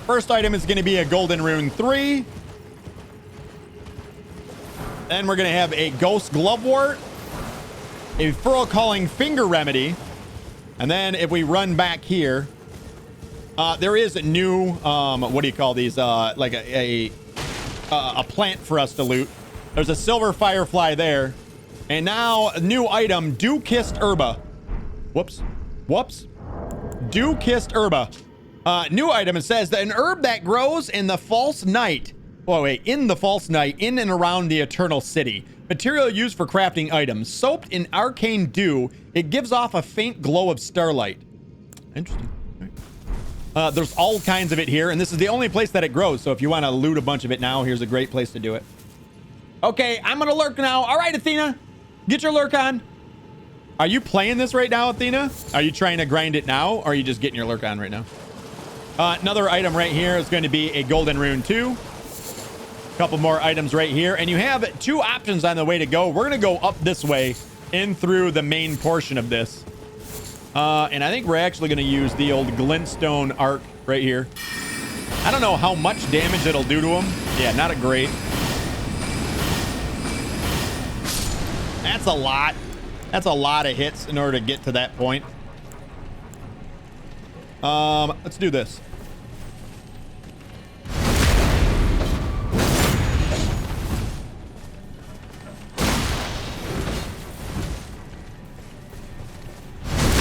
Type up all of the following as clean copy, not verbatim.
First item is going to be a golden rune 3. Then we're going to have a ghost glovewort, a furrow calling finger remedy. And then if we run back here, there is a new, what do you call these? Like a plant for us to loot. There's a silver firefly there. And now a new item, dew-kissed herba. Whoops. Dew-kissed herba. New item, it says that an herb that grows in the false night. Oh, wait, in the false night, in and around the eternal city. Material used for crafting items. Soaked in arcane dew, it gives off a faint glow of starlight. Interesting. There's all kinds of it here, and this is the only place that it grows. So if you want to loot a bunch of it now, here's a great place to do it. Okay, I'm going to lurk now. All right, Athena, get your lurk on. Are you playing this right now, Athena? Are you trying to grind it now, or are you just getting your lurk on right now? Another item right here is going to be a golden rune 2. Couple more items right here, and you have 2 options on the way to go. We're going to go up this way in through the main portion of this. And I think we're actually going to use the old glintstone arc right here. I don't know how much damage it'll do to him. Yeah, not a great. That's a lot. That's a lot of hits in order to get to that point. Let's do this.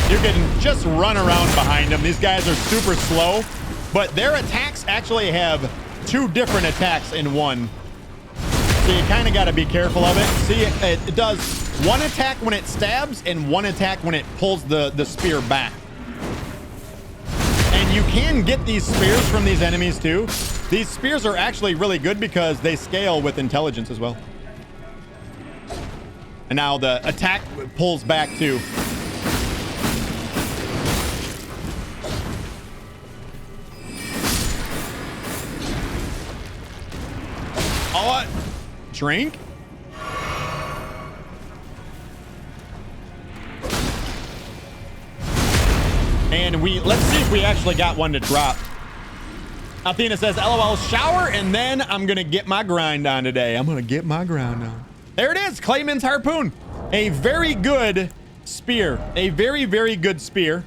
You can just run around behind them. These guys are super slow, but their attacks actually have 2 different attacks in one. So you kind of got to be careful of it. See, it does 1 attack when it stabs and 1 attack when it pulls the spear back. And you can get these spears from these enemies too. These spears are actually really good because they scale with intelligence as well. And now the attack pulls back too. Oh, drink? And let's see if we actually got one to drop. Athena says, LOL, shower, and then I'm going to get my grind on today. I'm going to get my grind on. There it is, Clayman's Harpoon. A very good spear. A very, very good spear.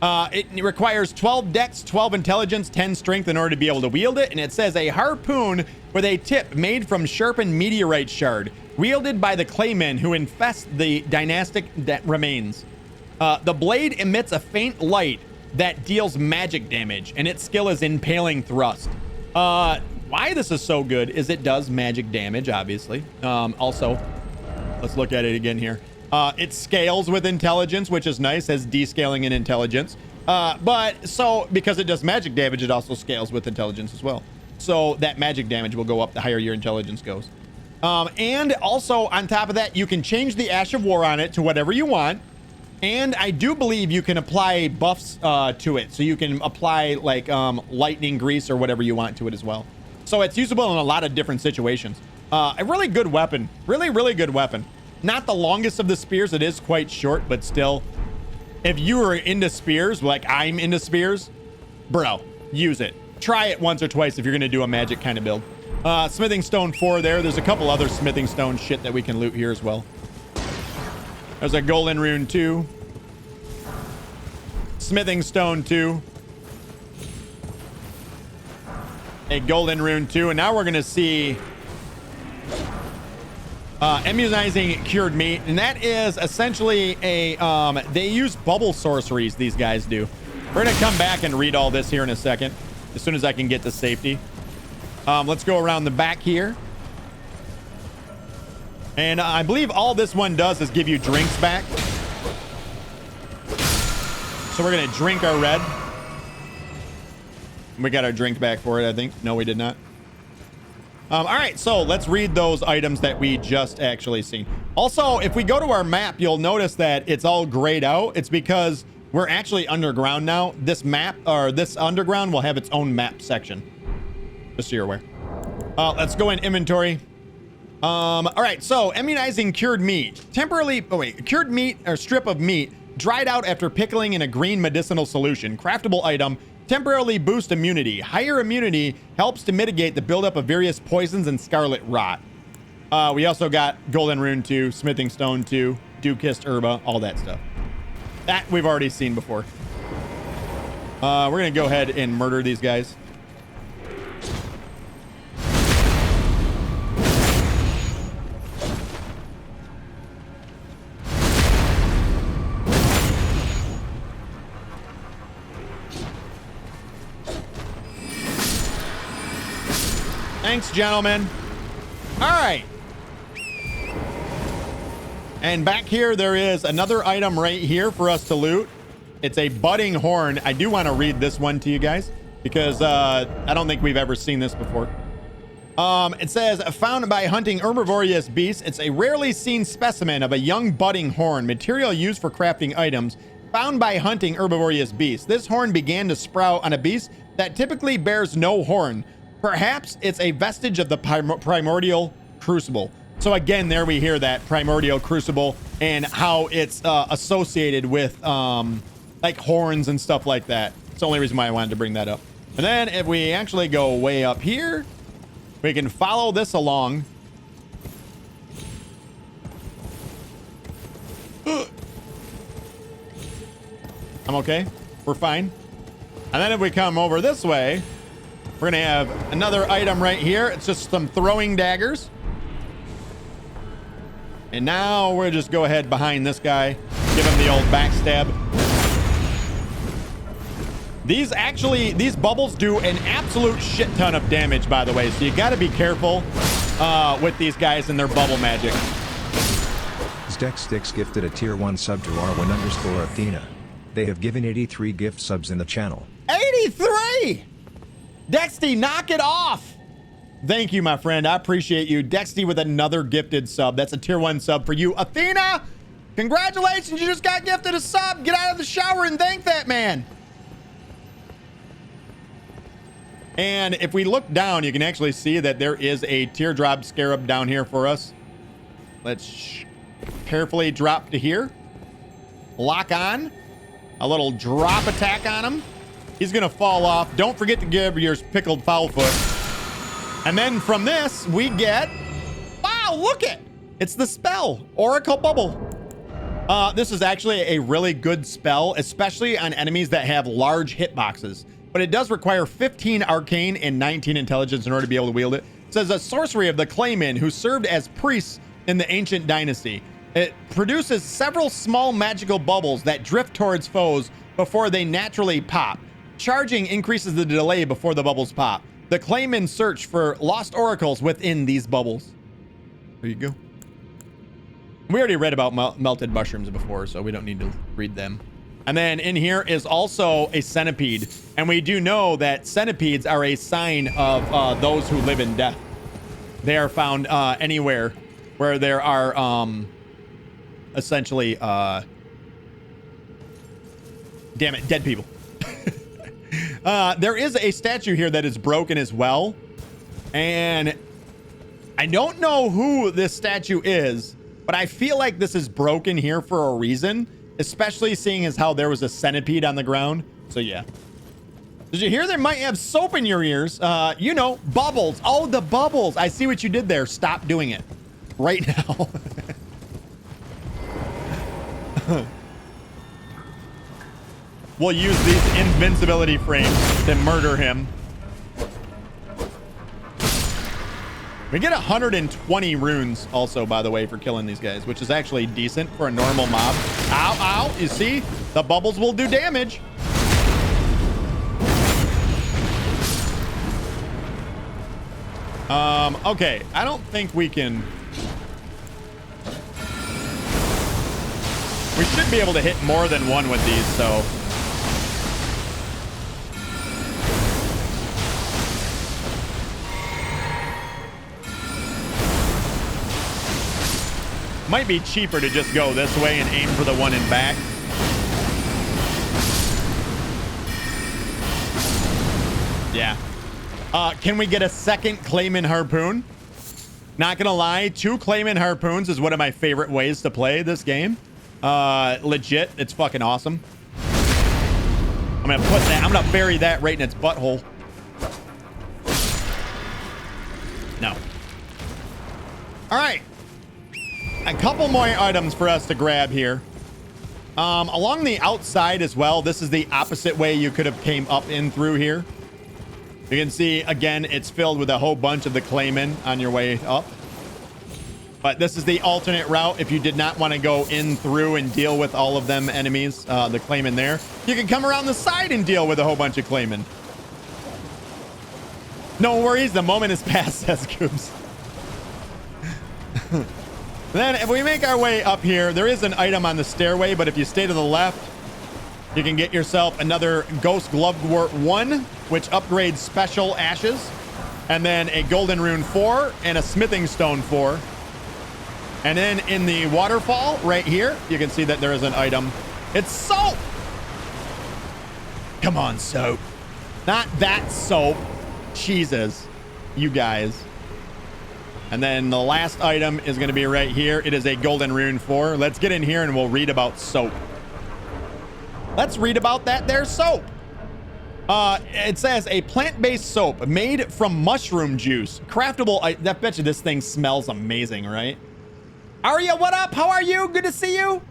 It requires 12 dex, 12 intelligence, 10 strength in order to be able to wield it. And it says a harpoon with a tip made from sharpened meteorite shard, wielded by the Claymen who infest the dynastic remains. The blade emits a faint light that deals magic damage, and its skill is impaling thrust. Why this is so good is it does magic damage, obviously. Also, let's look at it again here. It scales with intelligence, which is nice, has descaling in intelligence. But so because it does magic damage, it also scales with intelligence as well. So that magic damage will go up the higher your intelligence goes. And also on top of that, you can change the Ash of War on it to whatever you want. And I do believe you can apply buffs to it. So you can apply like lightning grease or whatever you want to it as well. So it's usable in a lot of different situations. A really good weapon. Really, really good weapon. Not the longest of the spears. It is quite short, but still. If you are into spears, like I'm into spears, bro, use it. Try it once or twice if you're going to do a magic kind of build. Smithing stone 4 there. There's a couple other smithing stone shit that we can loot here as well. There's a golden rune 2. Smithing stone 2. A golden rune 2. And now we're going to see immunizing cured meat. And that is essentially a, they use bubble sorceries, these guys do. We're going to come back and read all this here in a second, as soon as I can get to safety. Let's go around the back here. And I believe all this one does is give you drinks back. So we're going to drink our red. We got our drink back for it, I think. No, we did not. All right, so let's read those items that we just actually seen. Also, if we go to our map, you'll notice that it's all grayed out. It's because we're actually underground now. This map, or this underground, will have its own map section. Just so you're aware. Let's go in inventory. All right, so immunizing cured meat. Temporarily, cured meat or strip of meat dried out after pickling in a green medicinal solution. Craftable item. Temporarily boost immunity. Higher immunity helps to mitigate the buildup of various poisons and scarlet rot. We also got Golden Rune 2, Smithing Stone 2, Dew-Kissed Herba, all that stuff. That we've already seen before. We're going to go ahead and murder these guys. Thanks, gentlemen. All right. And back here, there is another item right here for us to loot. It's a budding horn. I do want to read this one to you guys because I don't think we've ever seen this before. It says, found by hunting herbivorous beasts. It's a rarely seen specimen of a young budding horn, material used for crafting items. Found by hunting herbivorous beasts. This horn began to sprout on a beast that typically bears no horn. Perhaps it's a vestige of the primordial crucible. So again, there we hear that primordial crucible and how it's associated with like horns and stuff like that. It's the only reason why I wanted to bring that up. And then if we actually go way up here, we can follow this along. I'm okay. We're fine. And then if we come over this way, we're going to have another item right here. It's just some throwing daggers. And now we'll just go ahead behind this guy. Give him the old backstab. These bubbles do an absolute shit ton of damage, by the way. So you got to be careful with these guys and their bubble magic. Stex gifted a tier 1 sub to R1_Athena. They have given 83 gift subs in the channel. 83! Dexty, knock it off. Thank you, my friend. I appreciate you. Dexty with another gifted sub. That's a tier 1 sub for you. Athena, congratulations. You just got gifted a sub. Get out of the shower and thank that man. And if we look down, you can actually see that there is a teardrop scarab down here for us. Let's carefully drop to here. Lock on. A little drop attack on him. He's going to fall off. Don't forget to give your pickled foul foot. And then from this, we get... Wow, look it! It's the spell, Oracle Bubble. This is actually a really good spell, especially on enemies that have large hitboxes. But it does require 15 arcane and 19 intelligence in order to be able to wield it. It says a sorcery of the Claymen who served as priests in the ancient dynasty. It produces several small magical bubbles that drift towards foes before they naturally pop. Charging increases the delay before the bubbles pop. The Claymen search for lost oracles within these bubbles. There you go. We already read about melted mushrooms before, so we don't need to read them. And then in here is also a centipede. And we do know that centipedes are a sign of those who live in death. They are found anywhere where there are essentially, damn it, dead people. There is a statue here that is broken as well. And I don't know who this statue is, but I feel like this is broken here for a reason, especially seeing as how there was a centipede on the ground. So yeah. Did you hear they might have soap in your ears? You know, bubbles. Oh, the bubbles. I see what you did there. Stop doing it right now. We'll use these invincibility frames to murder him. We get 120 runes also, by the way, for killing these guys, which is actually decent for a normal mob. Ow, ow. You see? The bubbles will do damage. Okay. I don't think we can... We should be able to hit more than one with these, so... Might be cheaper to just go this way and aim for the one in back. Yeah. Can we get a second Clayman harpoon? Not gonna lie, 2 Clayman harpoons is one of my favorite ways to play this game. Legit, it's fucking awesome. I'm gonna put that, I'm gonna bury that right in its butthole. No. All right. A couple more items for us to grab here. Along the outside as well, this is the opposite way you could have came up in through here. You can see, again, it's filled with a whole bunch of the Claymen on your way up. But this is the alternate route if you did not want to go in through and deal with all of them enemies, the Claymen there. You can come around the side and deal with a whole bunch of Claymen. No worries, the moment is past, says Goobs. Then if we make our way up here, there is an item on the stairway, but if you stay to the left, you can get yourself another Ghost Glovewort 1, which upgrades special ashes, and then a Golden Rune 4 and a Smithing Stone 4. And then in the waterfall right here, you can see that there is an item. It's soap. Come on, soap. Not that soap. Jesus, you guys. And then the last item is going to be right here. It is a Golden Rune 4. Let's get in here and we'll read about soap. Let's read about that there soap. It says a plant-based soap made from mushroom juice. Craftable. I bet you this thing smells amazing, right? Arya, what up? How are you? Good to see you.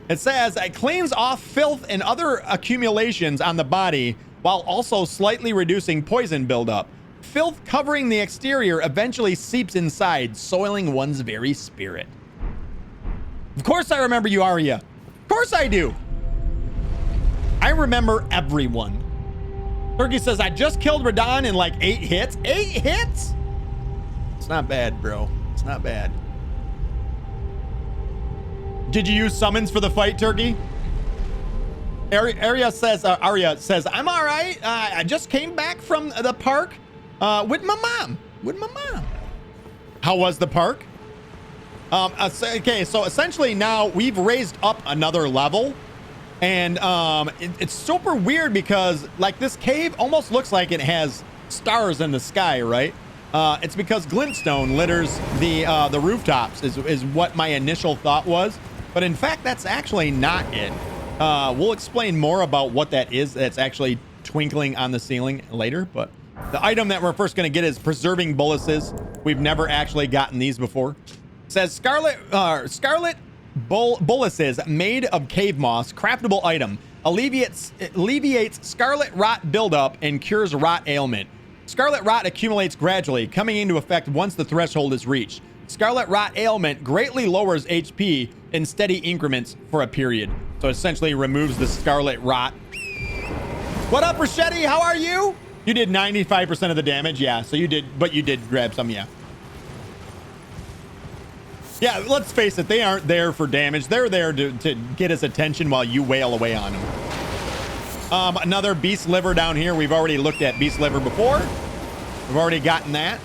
It says it cleans off filth and other accumulations on the body while also slightly reducing poison buildup. Filth covering the exterior eventually seeps inside, soiling one's very spirit. Of course I remember you, Arya. Of course I do. I remember everyone. Turkey says, I just killed Radon in like 8 hits. 8 hits? It's not bad, bro. It's not bad. Did you use summons for the fight, Turkey? Arya says, I'm all right. I just came back from the park with my mom. How was the park? Okay, so essentially now we've raised up another level. And it's super weird because like this cave almost looks like it has stars in the sky, right? It's because glintstone litters the rooftops is what my initial thought was. But in fact, that's actually not it. We'll explain more about what that is that's actually twinkling on the ceiling later. But the item that we're first going to get is preserving boluses. We've never actually gotten these before. It says scarlet boluses made of cave moss, craftable item, alleviates scarlet rot buildup and cures rot ailment. Scarlet rot accumulates gradually, coming into effect once the threshold is reached. Scarlet rot ailment greatly lowers HP in steady increments for a period. So essentially removes the scarlet rot. What up, Rachetti? How are you? You did 95% of the damage. Yeah, so you did, but you did grab some, yeah. Yeah, let's face it, they aren't there for damage. They're there to get his attention while you wail away on him. Another beast liver down here. We've already looked at beast liver before. We've already gotten that.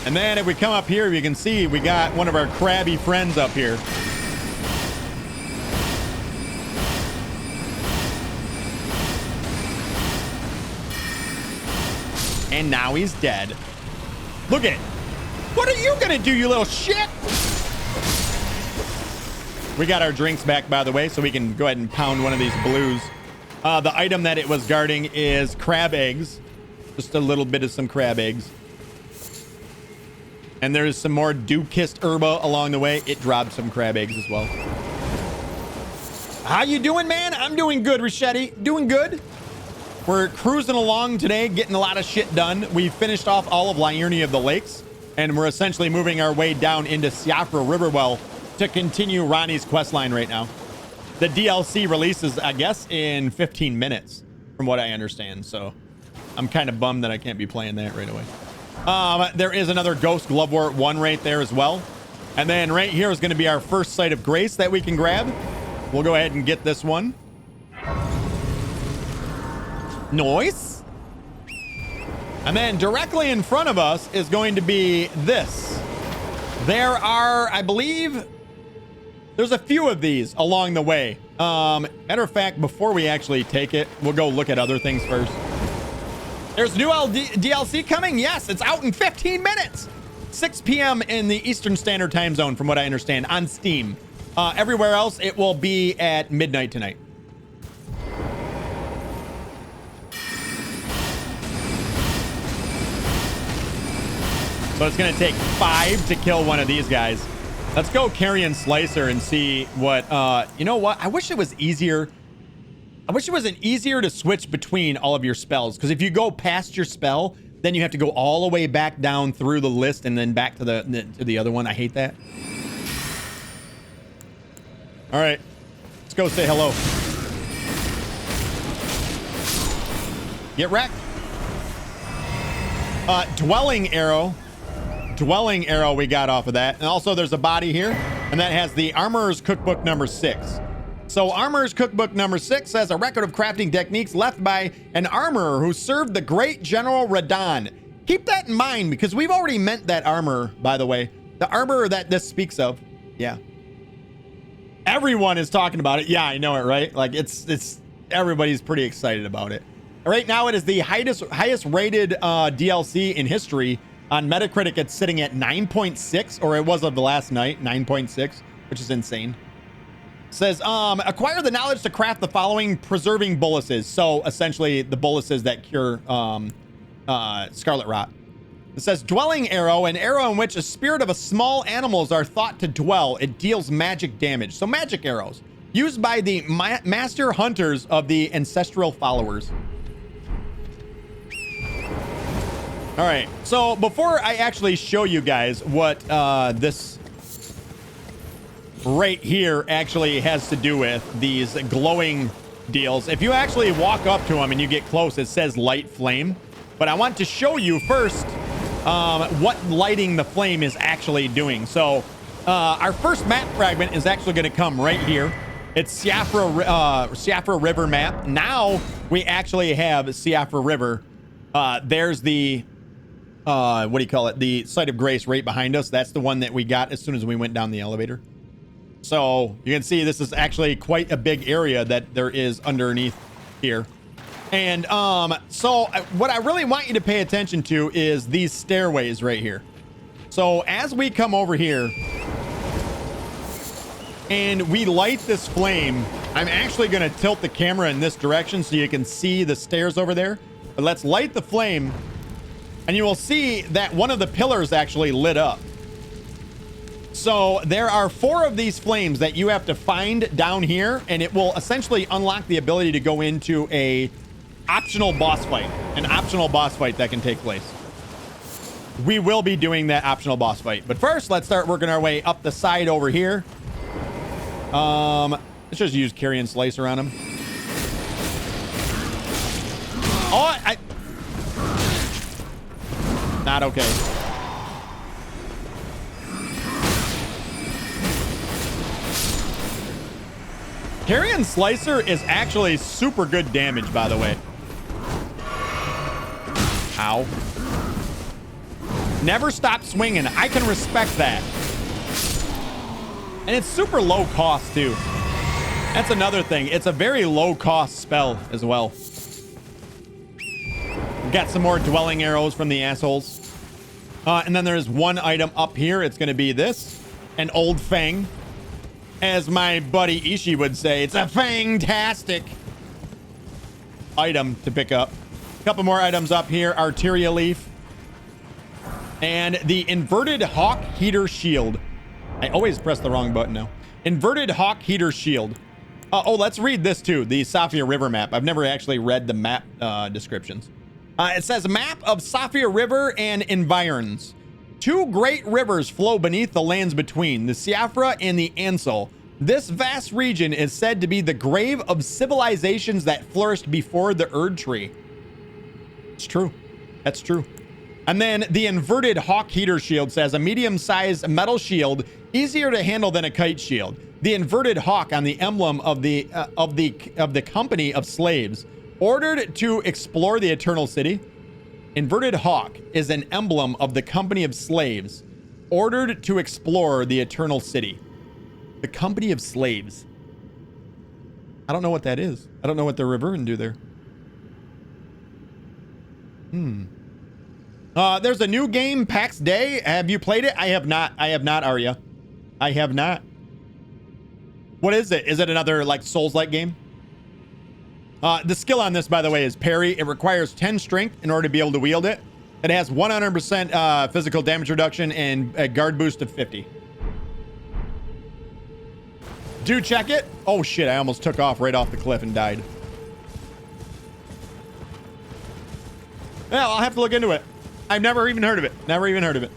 And then if we come up here, you can see we got one of our crabby friends up here. And now he's dead. Look at it. What are you gonna do, you little shit? We got our drinks back, by the way, so we can go ahead and pound one of these blues. The item that it was guarding is crab eggs. Just a little bit of some crab eggs. And there's some more dew-kissed herba along the way. It dropped some crab eggs as well. How you doing, man? I'm doing good, Rachetti. Doing good. We're cruising along today, getting a lot of shit done. We finished off all of Liurnia of the Lakes, and we're essentially moving our way down into Siafra Riverwell to continue Ronnie's questline right now. The DLC releases, I guess, in 15 minutes, from what I understand. So I'm kind of bummed that I can't be playing that right away. There is another Ghost Glovewort 1 right there as well. And then right here is going to be our first Site of Grace that we can grab. We'll go ahead and get this one. Nice. And then directly in front of us is going to be this. There are, I believe, there's a few of these along the way. Matter of fact, before we actually take it, we'll go look at other things first. There's new DLC coming. Yes, it's out in 15 minutes. 6 p.m. in the Eastern Standard Time Zone, from what I understand, on Steam. Everywhere else, it will be at midnight tonight. So it's going to take 5 to kill one of these guys. Let's go Carrion Slicer and see what, you know what? I wish it was easier. I wish it wasn't easier to switch between all of your spells. Because if you go past your spell, then you have to go all the way back down through the list and then back to the other one. I hate that. All right. Let's go say hello. Get wrecked. Dwelling arrow. Dwelling arrow we got off of that. And also there's a body here. And that has the Armorer's Cookbook number 6. So Armorer's Cookbook number 6 says a record of crafting techniques left by an armorer who served the great General Radon. Keep that in mind because we've already met that armorer, by the way. The armorer that this speaks of. Yeah. Everyone is talking about it. Yeah, I know it, right? Like it's everybody's pretty excited about it. Right now it is the highest rated DLC in history. On Metacritic, it's sitting at 9.6, or it was of the last night, 9.6, which is insane. It says, acquire the knowledge to craft the following preserving boluses. So essentially the boluses that cure scarlet rot. It says dwelling arrow, an arrow in which a spirit of a small animals are thought to dwell. It deals magic damage. So magic arrows used by the master hunters of the ancestral followers. All right, so before I actually show you guys what this right here actually has to do with, these glowing deals, if you actually walk up to them and you get close, it says light flame. But I want to show you first what lighting the flame is actually doing. So our first map fragment is actually going to come right here. It's Siafra River map. Now we actually have Siafra River. There's the what do you call it? The Site of Grace right behind us. That's the one that we got as soon as we went down the elevator. So you can see this is actually quite a big area that there is underneath here. And so what I really want you to pay attention to is these stairways right here. So as we come over here and we light this flame, I'm actually going to tilt the camera in this direction so you can see the stairs over there. But let's light the flame and you will see that one of the pillars actually lit up. So there are 4 of these flames that you have to find down here, and it will essentially unlock the ability to go into an optional boss fight that can take place. We will be doing that optional boss fight, but first let's start working our way up the side over here. Let's just use Carrion Slicer on him. Oh, not okay. Carrion Slicer is actually super good damage, by the way. Ow. Never stop swinging. I can respect that. And it's super low cost, too. That's another thing. It's a very low cost spell as well. Got some more dwelling arrows from the assholes. And then there's one item up here. It's going to be this. An old fang. As my buddy Ishii would say, it's a fang-tastic item to pick up. A couple more items up here. Arteria Leaf. And the Inverted Hawk Heater Shield. I always press the wrong button now. Inverted Hawk Heater Shield. Oh, let's read this too. The Saphir River map. I've never actually read the map descriptions. It says map of Saphir River and environs. 2 great rivers flow beneath the lands between, the Siafra and the Ansel. This vast region is said to be the grave of civilizations that flourished before the Erdtree. It's true. That's true. And then the Inverted Hawk Heater Shield says a medium-sized metal shield, easier to handle than a kite shield. The inverted hawk on the emblem of the company of slaves, ordered to explore the Eternal City. Inverted hawk is an emblem of the company of slaves, ordered to explore the Eternal City. The company of slaves. I don't know what that is. I don't know what they're referring to there. There's a new game, PAX Day. Have you played it? I have not. I have not, Arya. I have not. What is it? Is it another like Souls-like game? The skill on this, by the way, is parry. It requires 10 strength in order to be able to wield it. It has 100% physical damage reduction and a guard boost of 50. Do check it. Oh shit, I almost took off right off the cliff and died. Yeah, I'll have to look into it. I've never even heard of it. Never even heard of it.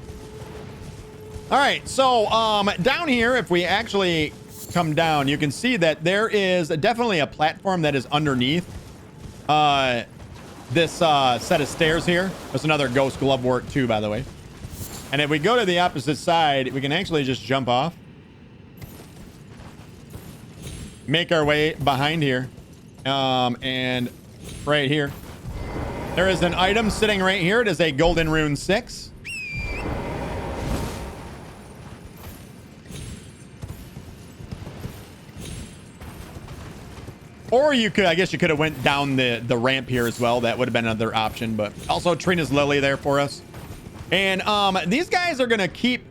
All right, so down here, if we actually come down, you can see that there is definitely a platform that is underneath this set of stairs here. There's another ghost glovewort too, by the way. And if we go to the opposite side, we can actually just jump off. Make our way behind here. And right here. There is an item sitting right here. It is a golden rune 6. Or you could, I guess you could have went down the ramp here as well. That would have been another option, but also Trina's Lily there for us. And these guys are gonna keep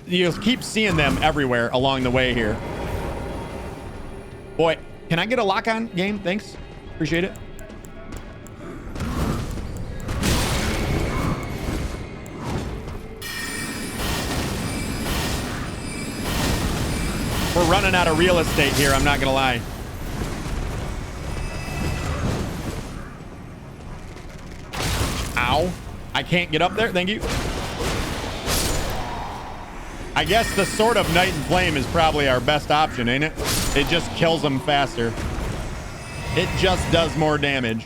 seeing them everywhere along the way here. Boy, can I get a lock on game? Thanks. Appreciate it. We're running out of real estate here, I'm not gonna lie. Ow. I can't get up there. Thank you. I guess the Sword of Night and Flame is probably our best option, ain't it? It just kills them faster. It just does more damage.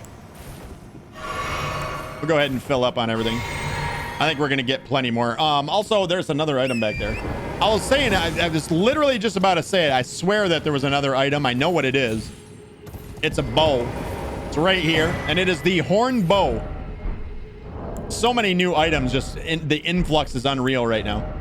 We'll go ahead and fill up on everything. I think we're going to get plenty more. Also, there's another item back there. I was saying, I was literally just about to say it. I swear that there was another item. I know what it is. It's a bow. It's right here. And it is the horn bow. So many new items. Just the influx is unreal right now.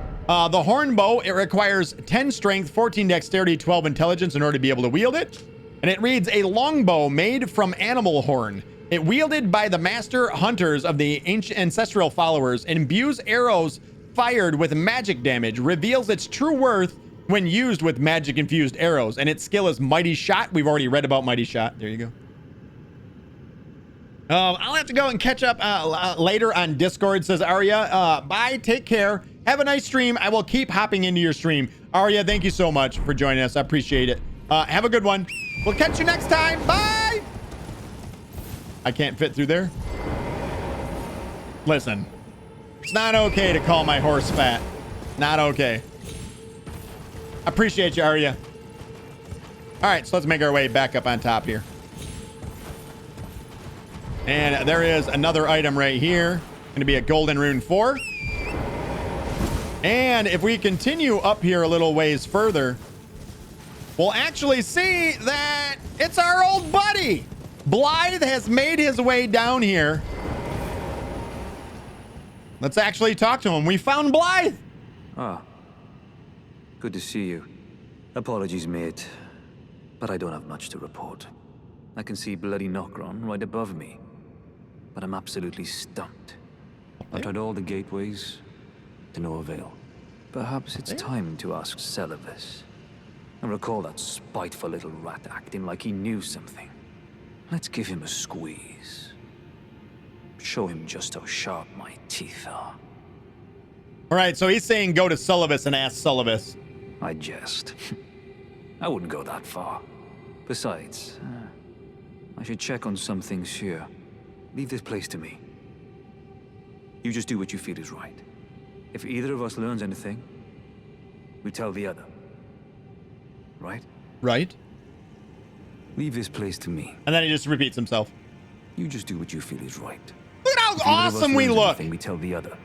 The horn bow, it requires 10 strength, 14 dexterity, 12 intelligence in order to be able to wield it. And it reads, a longbow made from animal horn. It wielded by the master hunters of the ancient ancestral followers, imbues arrows fired with magic damage, reveals its true worth when used with magic infused arrows. And its skill is Mighty Shot. We've already read about Mighty Shot. There you go. I'll have to go and catch up later on Discord, says Arya. Bye, take care. Have a nice stream. I will keep hopping into your stream. Arya, thank you so much for joining us. I appreciate it. Have a good one. We'll catch you next time. Bye. I can't fit through there. Listen, it's not okay to call my horse fat. Not okay. Appreciate you, Arya. All right, so let's make our way back up on top here. And there is another item right here. Going to be a golden rune 4. And if we continue up here a little ways further, we'll actually see that it's our old buddy. Blythe has made his way down here. Let's actually talk to him. We found Blythe. Ah, good to see you. Apologies, mate, but I don't have much to report. I can see bloody Nokron right above me, but I'm absolutely stumped. I've tried all the gateways, to no avail. Perhaps it's time to ask Celevis. I recall that spiteful little rat acting like he knew something. Let's give him a squeeze. Show him just how sharp my teeth are. All right, so he's saying go to Celevis and ask Celevis. I jest. I wouldn't go that far. Besides, I should check on some things here. Leave this place to me. You just do what you feel is right. If either of us learns anything, we tell the other. Right? Right. Leave this place to me. And then he just repeats himself. You just do what you feel is right. Look at how awesome we look. We tell the other.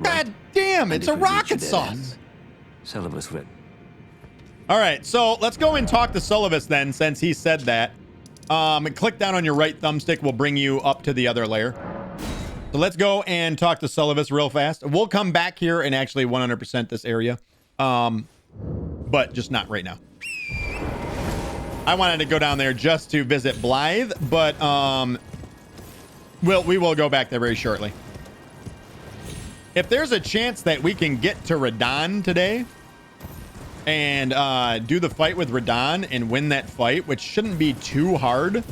God damn, it's a Rockitsauce. Celevis read. All right, so let's go and talk to Celevis then, since he said that. Click down on your right thumbstick will bring you up to the other layer. So let's go and talk to Celevis real fast. We'll come back here and actually 100% this area. But just not right now. I wanted to go down there just to visit Blythe, but we will go back there very shortly. If there's a chance that we can get to Radahn today and do the fight with Radahn and win that fight, which shouldn't be too hard,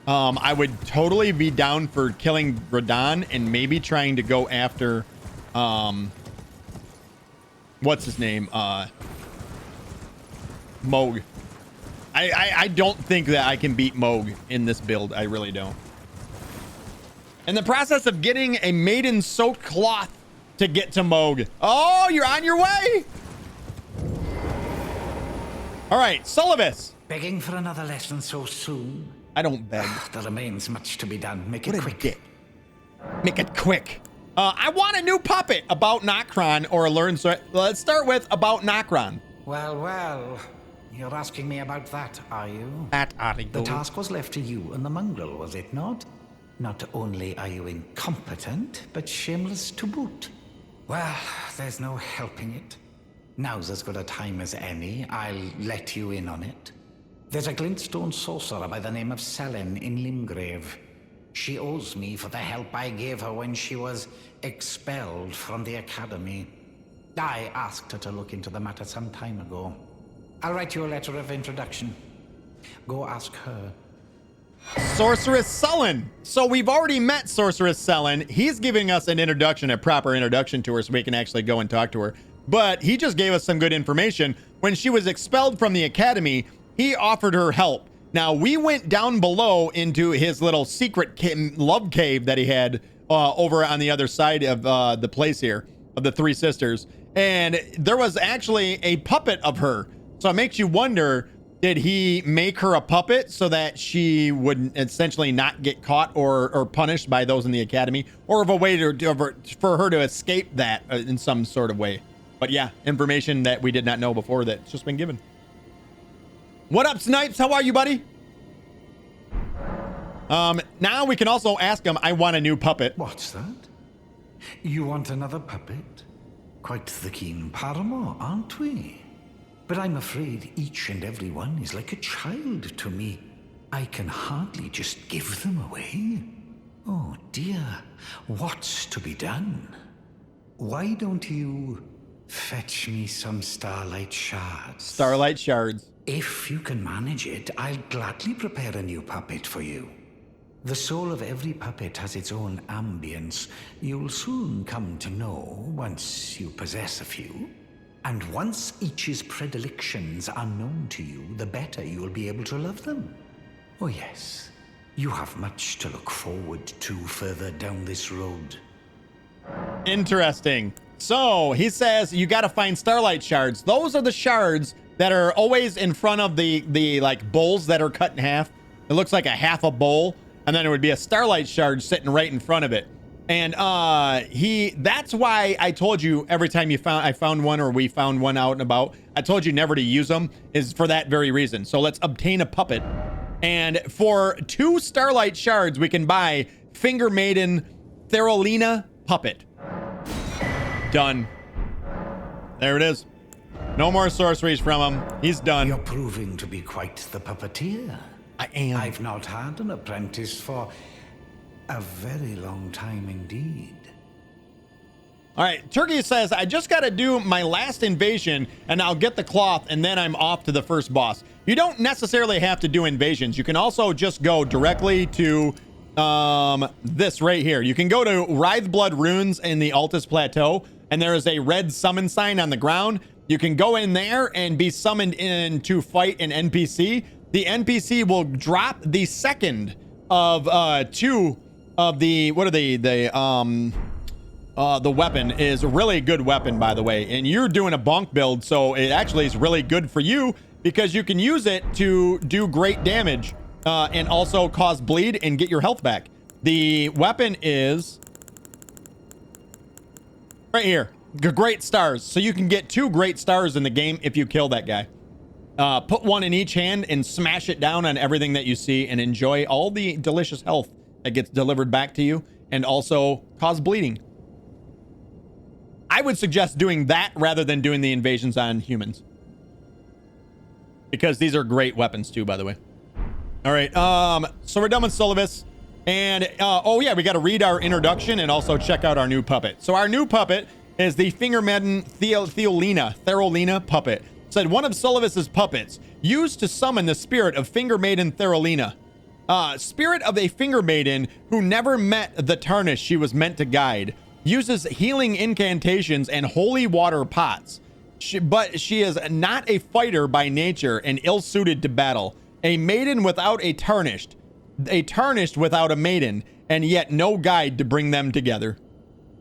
I would totally be down for killing Radon and maybe trying to go after, what's his name? Moog. I don't think that I can beat Moog in this build. I really don't. In the process of getting a maiden soaked cloth to get to Moog. Oh, you're on your way. All right, Sullivus. Begging for another lesson so soon? I don't beg. There remains much to be done. Make it quick. Dick. Make it quick. I want a new puppet about Nokron or learn. So let's start with about Nokron. Well, well. You're asking me about that, are you? That are you. The task was left to you and the mongrel, was it not? Not only are you incompetent, but shameless to boot. Well, there's no helping it. Now's as good a time as any. I'll let you in on it. There's a glintstone sorcerer by the name of Selene in Limgrave. She owes me for the help I gave her when she was expelled from the academy. I asked her to look into the matter some time ago. I'll write you a letter of introduction. Go ask her. Sorceress Sullen. So we've already met Sorceress Sullen. He's giving us an introduction, a proper introduction to her so we can actually go and talk to her. But he just gave us some good information. When she was expelled from the academy, he offered her help. Now, we went down below into his little secret love cave that he had over on the other side of the place here, of the Three Sisters. And there was actually a puppet of her. So it makes you wonder, did he make her a puppet so that she would essentially not get caught or punished by those in the academy? Or of a way for her to escape that in some sort of way? But yeah, information that we did not know before that's just been given. What up, Snipes? How are you, buddy? Now we can also ask him, I want a new puppet. What's that? You want another puppet? Quite the keen paramour, aren't we? But I'm afraid each and every one is like a child to me. I can hardly just give them away. Oh dear, what's to be done? Why don't you fetch me some starlight shards? Starlight shards. If you can manage it, I'll gladly prepare a new puppet for you. The soul of every puppet has its own ambience. You'll soon come to know once you possess a few. And once each's predilections are known to you, the better you'll be able to love them. Oh yes, you have much to look forward to further down this road. Interesting. So he says you got to find starlight shards. Those are the shards that are always in front of the like bowls that are cut in half. It looks like a half a bowl, and then it would be a starlight shard sitting right in front of it. And that's why I told you every time I found one or we found one out and about, I told you never to use them, is for that very reason. So let's obtain a puppet. And for 2 starlight shards, we can buy Finger Maiden Therolina puppet. Done. There it is. No more sorceries from him. He's done. You're proving to be quite the puppeteer. I am. I've not had an apprentice for a very long time indeed. All right, Turkey says, I just got to do my last invasion and I'll get the cloth and then I'm off to the first boss. You don't necessarily have to do invasions. You can also just go directly to this right here. You can go to Writhe-Blood Runes in the Altus Plateau, and there is a red summon sign on the ground. You can go in there and be summoned in to fight an NPC. The NPC will drop the second of 2 of the, what are they? The weapon is a really good weapon, by the way. And you're doing a bonk build, so it actually is really good for you because you can use it to do great damage and also cause bleed and get your health back. The weapon is right here. Great stars. So you can get 2 great stars in the game if you kill that guy. Put one in each hand and smash it down on everything that you see and enjoy all the delicious health that gets delivered back to you and also cause bleeding. I would suggest doing that rather than doing the invasions on humans, because these are great weapons too, by the way. All right, so we're done with Sullivus, and oh yeah, we got to read our introduction and also check out our new puppet. So our new puppet is the Finger Maiden Therolina puppet. It said, one of Sullivus's puppets used to summon the spirit of Finger Maiden Therolina. Spirit of a finger maiden who never met the Tarnished she was meant to guide. Uses healing incantations and holy water pots. But she is not a fighter by nature and ill-suited to battle. A maiden without a Tarnished. A Tarnished without a maiden. And yet no guide to bring them together.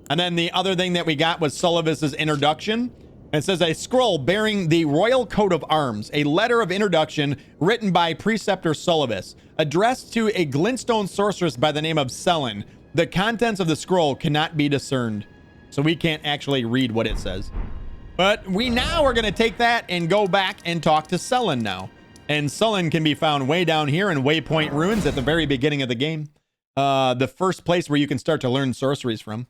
And then the other thing that we got was Sullivan's introduction. It says a scroll bearing the royal coat of arms, a letter of introduction written by Preceptor Sullivan, addressed to a glintstone sorceress by the name of Selen. The contents of the scroll cannot be discerned, so we can't actually read what it says. But we now are going to take that and go back and talk to Selen now. And Selen can be found way down here in Waypoint Ruins at the very beginning of the game. The first place where you can start to learn sorceries from.